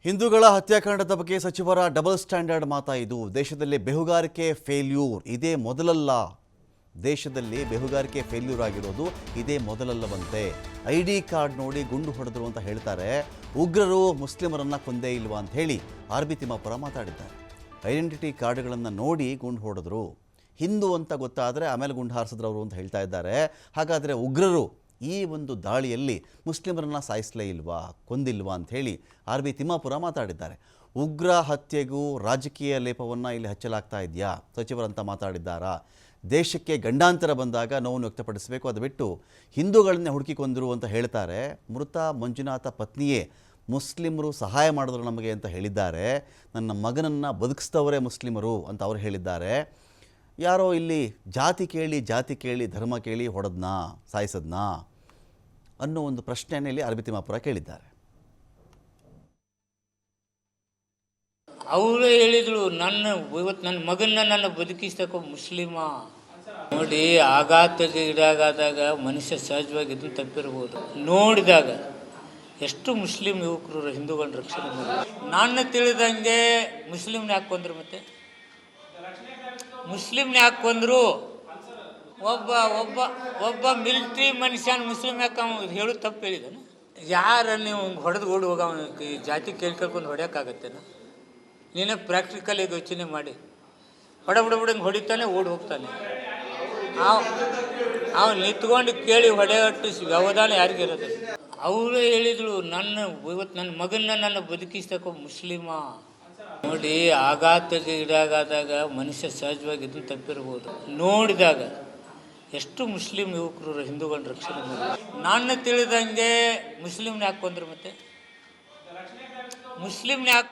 ಹಿಂದೂಗಳ ಹತ್ಯಾಕಾಂಡದ ಬಗ್ಗೆ ಸಚಿವರ ಡಬಲ್ ಸ್ಟ್ಯಾಂಡರ್ಡ್ ಮಾತಾ ಇದು. ದೇಶದಲ್ಲಿ ಬೇಹುಗಾರಿಕೆ ಫೇಲ್ಯೂರ್ ಇದೇ ಮೊದಲಲ್ಲ. ದೇಶದಲ್ಲಿ ಬೇಹುಗಾರಿಕೆ ಫೇಲ್ಯೂರ್ ಆಗಿರೋದು ಇದೇ ಮೊದಲಲ್ಲವಂತೆ. ID ಕಾರ್ಡ್ ನೋಡಿ ಗುಂಡು ಹೊಡೆದ್ರು ಅಂತ ಹೇಳ್ತಾರೆ. ಉಗ್ರರು ಮುಸ್ಲಿಮರನ್ನ ಕೊಂದೇ ಇಲ್ವಾ ಅಂತ ಹೇಳಿ RB ತಿಮ್ಮಾಪುರ ಮಾತಾಡಿದ್ದಾರೆ. ಐಡೆಂಟಿಟಿ ಕಾರ್ಡ್ಗಳನ್ನು ನೋಡಿ ಗುಂಡು ಹೊಡೆದ್ರು, ಹಿಂದೂ ಅಂತ ಗೊತ್ತಾದರೆ ಆಮೇಲೆ ಗುಂಡು ಹಾರಿಸಿದ್ರು ಅವರು ಅಂತ ಹೇಳ್ತಾ ಇದ್ದಾರೆ. ಹಾಗಾದರೆ ಉಗ್ರರು ಈ ಒಂದು ದಾಳಿಯಲ್ಲಿ ಮುಸ್ಲಿಮರನ್ನ ಸಾಯಿಸಲೇ ಇಲ್ವಾ, ಕೊಂದಿಲ್ವಾ ಅಂತ ಹೇಳಿ RB ತಿಮ್ಮಾಪುರ ಮಾತಾಡಿದ್ದಾರೆ. ಉಗ್ರ ಹತ್ಯೆಗೂ ರಾಜಕೀಯ ಲೇಪವನ್ನು ಇಲ್ಲಿ ಹಚ್ಚಲಾಗ್ತಾ ಇದೆಯಾ ಸಚಿವರಂತ ಮಾತಾಡಿದ್ದಾರಾ? ದೇಶಕ್ಕೆ ಗಂಡಾಂತರ ಬಂದಾಗ ನೋವನ್ನು ವ್ಯಕ್ತಪಡಿಸಬೇಕು, ಅದು ಬಿಟ್ಟು ಹಿಂದೂಗಳನ್ನೇ ಹುಡುಕಿ ಕೊಂದರು ಅಂತ ಹೇಳ್ತಾರೆ. ಮೃತ ಮಂಜುನಾಥ ಪತ್ನಿಯೇ ಮುಸ್ಲಿಮರು ಸಹಾಯ ಮಾಡಿದ್ರು ನಮಗೆ ಅಂತ ಹೇಳಿದ್ದಾರೆ. ನನ್ನ ಮಗನನ್ನು ಬದುಕಿಸಿದವರೇ ಮುಸ್ಲಿಮರು ಅಂತ ಅವರು ಹೇಳಿದ್ದಾರೆ. ಯಾರೋ ಇಲ್ಲಿ ಜಾತಿ ಕೇಳಿ ಧರ್ಮ ಕೇಳಿ ಹೊಡೆದ್ನಾ ಸಾಯಿಸದ್ನಾ ಅನ್ನೋ ಒಂದು ಪ್ರಶ್ನೆಯನ್ನು ಇಲ್ಲಿ RB ತಿಮ್ಮಾಪುರ ಕೇಳಿದ್ದಾರೆ. ಅವರು ಹೇಳಿದ್ರು, ಇವತ್ತು ನನ್ನ ಮಗನ ಬದುಕಿಸ್ತಕ್ಕ ಮುಸ್ಲಿಮ. ನೋಡಿ, ಆಘಾತಕ್ಕೆ ಈಡಾಗಾದಾಗ ಮನುಷ್ಯ ಸಹಜವಾಗಿ ಇದನ್ನು ತಪ್ಪಿರ್ಬೋದು. ನೋಡಿದಾಗ ಎಷ್ಟು ಮುಸ್ಲಿಂ ಯುವಕರು ಹಿಂದೂಗಳನ್ನ ರಕ್ಷಣೆ ಮಾಡಿ. ನಾನು ತಿಳಿದಂಗೆ ಮುಸ್ಲಿಮ್ನ ಯಾಕೆ ಕೊಂದ್ರು? ಮತ್ತೆ ಮುಸ್ಲಿಮ್ನ ಯಾಕೆ ಕೊಂದ್ರು? ಒಬ್ಬ ಮಿಲಿಟ್ರಿ ಮನುಷ್ಯನ ಮುಸ್ಲಿಮ್ ಯಾಕೆ ಹೇಳು ತಪ್ಪು ಹೇಳಿದಾನೆ? ಯಾರ ನೀವು ಹೊಡೆದು ಓಡಿ ಹೋಗ ಜಾತಿ ಕೇಳ್ಕೊಂಡು ಹೊಡೆಯೋಕ್ಕಾಗತ್ತೇನ? ನೀನೇ ಪ್ರಾಕ್ಟಿಕಲ್ ಯೋಚನೆ ಮಾಡಿ. ಹೊಡೆಬಿಡಂಗೆ ಹೊಡಿತಾನೆ, ಓಡಿ ಹೋಗ್ತಾನೆ. ಅವ್ನು ನಿಂತ್ಕೊಂಡು ಕೇಳಿ ಹೊಡೆಯಟ್ಟು ವ್ಯವಧಾನ ಯಾರಿಗಿರೋದು? ಅವರು ಹೇಳಿದ್ರು, ಇವತ್ತು ನನ್ನ ಮಗನ ಬದುಕಿಸ್ತಕ್ಕ ಮುಸ್ಲಿಮ. ನೋಡಿ, ಆಘಾತಕ್ಕೆ ಈಡಾಗಾದಾಗ ಮನುಷ್ಯ ಸಹಜವಾಗಿ ಇದನ್ನು ತಪ್ಪಿರ್ಬೋದು. ನೋಡಿದಾಗ ಎಷ್ಟು ಮುಸ್ಲಿಂ ಯುವಕರು ಹಿಂದೂಗಳನ್ನ ರಕ್ಷಣೆ ಮಾಡಿ. ನಾನು ತಿಳಿದಂಗೆ ಮುಸ್ಲಿಮ್ನ ಯಾಕೆ ಕೊಂದ್ರು? ಮತ್ತೆ ಮುಸ್ಲಿಮ್ನ ಯಾಕೆ